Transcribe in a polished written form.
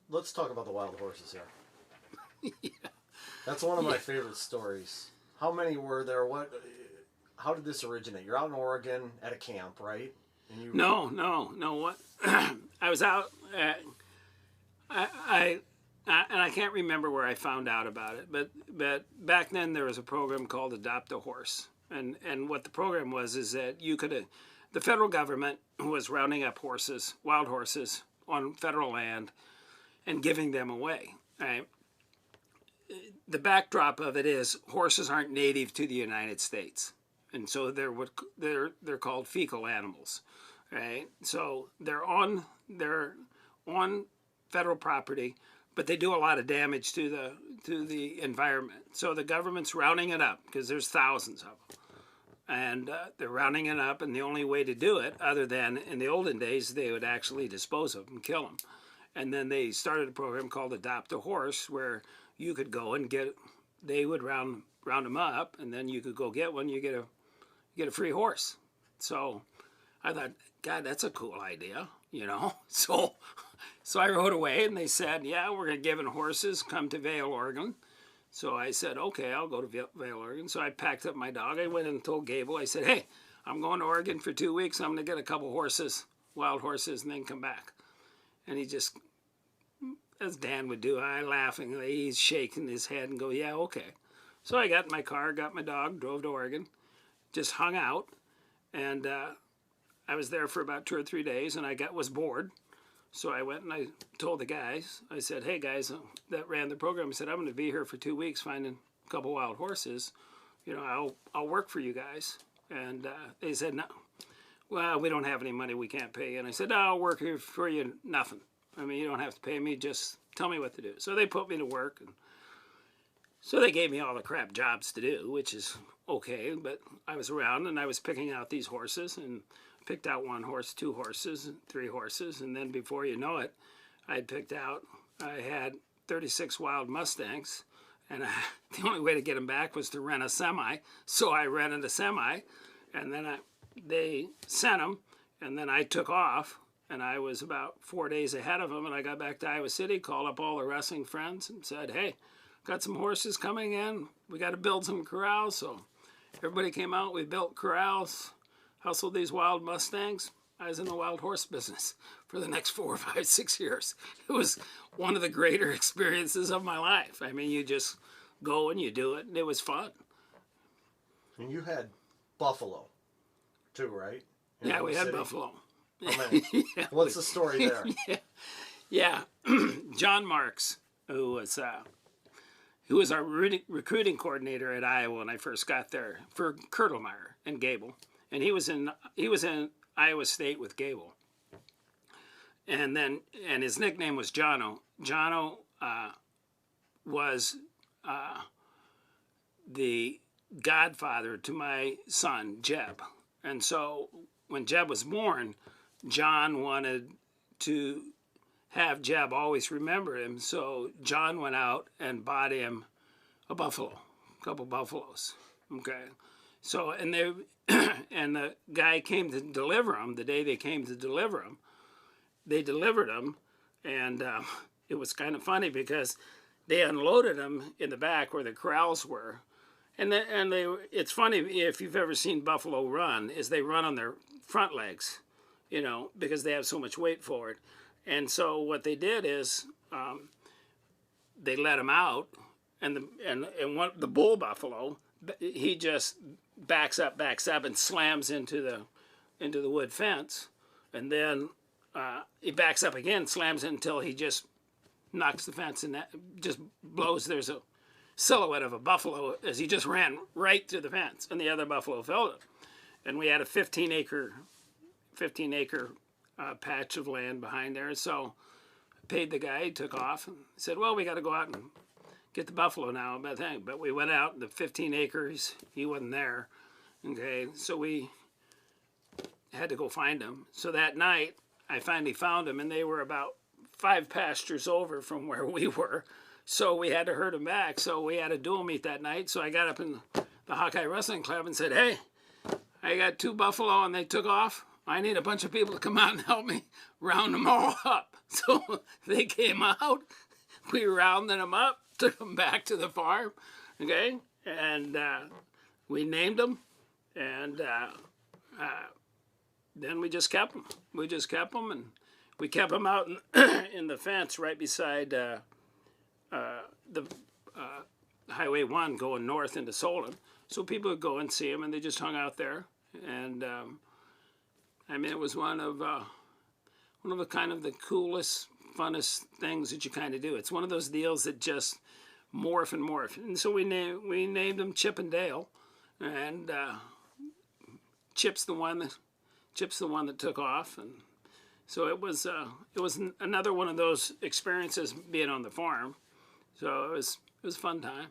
let's talk about the wild horses here. Yeah. That's one of my favorite stories. How many were there? How did this originate? You're out in Oregon at a camp, right? And you... No. What? I was out. And I can't remember where I found out about it, but back then there was a program called Adopt a Horse, and what the program was is that you could, the federal government was rounding up horses, wild horses, on federal land, and giving them away. Right? The backdrop of it is horses aren't native to the United States, and so they're called fecal animals, right? So they're on federal property, but they do a lot of damage to the environment. So the government's rounding it up because there's thousands of them, and they're rounding it up. And the only way to do it, other than in the olden days, they would actually dispose of them, kill them. And then they started a program called Adopt a Horse, where you could go and they would round them up, and then you could go get one. You get a free horse. So I thought, God, that's a cool idea, So I rode away, and they said, yeah, we're giving horses, come to Vail, Oregon. So I said, okay, I'll go to Vail, Oregon. So I packed up my dog. I went and told Gable, I said, hey, I'm going to Oregon for 2 weeks. I'm going to get a couple horses, wild horses, and then come back. And he just, as Dan would do, laughingly, he's shaking his head and go, yeah, okay. So I got in my car, got my dog, drove to Oregon, just hung out, and I was there for about 2 or 3 days, and was bored. So I went and I told the guys, I said, hey guys, that ran the program, I said, I'm going to be here for 2 weeks finding a couple wild horses. I'll work for you guys. And they said, no, well, we don't have any money, we can't pay you. And I said, no, I'll work here for you, nothing. I mean, you don't have to pay me, just tell me what to do. So they put me to work. And so they gave me all the crap jobs to do, which is okay. But I was around and I was picking out these horses, and picked out 1 horse, 2 horses, 3 horses, and then before you know it, I had 36 wild mustangs, and the only way to get them back was to rent a semi. So I rented a semi, and then they sent them, and then I took off, and I was about 4 days ahead of them, and I got back to Iowa City, called up all the wrestling friends, and said, hey, got some horses coming in, we got to build some corrals. So everybody came out, we built corrals, hustled these wild mustangs. I was in the wild horse business for the next 4 or 5, 6 years. It was one of the greater experiences of my life. I mean, you just go and you do it, and it was fun. And you had buffalo, too, right? Yeah, we had buffalo. Yeah, what's the story there? Yeah. John Marks, who was our recruiting coordinator at Iowa when I first got there for Kurtelmeyer and Gable. And he was in Iowa State with Gable, and his nickname was Jono. Jono was the godfather to my son Jeb, and so when Jeb was born, John wanted to have Jeb always remember him. So John went out and bought him a couple buffaloes. Okay, so and the guy came to deliver them. The day they came to deliver them, they delivered them, and it was kind of funny because they unloaded them in the back where the corrals were, it's funny if you've ever seen buffalo run, is they run on their front legs, because they have so much weight forward, and so what they did is they let him out, and the bull buffalo, he just backs up and slams into the wood fence, and then he backs up again, slams in until he just knocks the fence, and that just blows. There's a silhouette of a buffalo as he just ran right to the fence, and the other buffalo fell. And we had a 15-acre patch of land behind there, so I paid the guy, he took off, and said, well, we got to go out and get the buffalo now, but we went out, the 15 acres, he wasn't there. Okay, so we had to go find him. So that night, I finally found him, and they were about 5 pastures over from where we were. So we had to herd him back. So we had a dual meet that night. So I got up in the Hawkeye Wrestling Club and said, hey, I got 2 buffalo, and they took off. I need a bunch of people to come out and help me round them all up. So they came out, we rounded them up, took them back to the farm, okay? And we named them, and then we just kept them. We just kept them, and we kept them out in the fence right beside the Highway 1 going north into Solon. So people would go and see them, and they just hung out there. And I mean, it was one of the kind of the coolest, funnest things that you kind of do. It's one of those deals that just morph and morph. And so we named them Chip and Dale, and Chip's the one that took off. And so it was another one of those experiences being on the farm. So it was a fun time.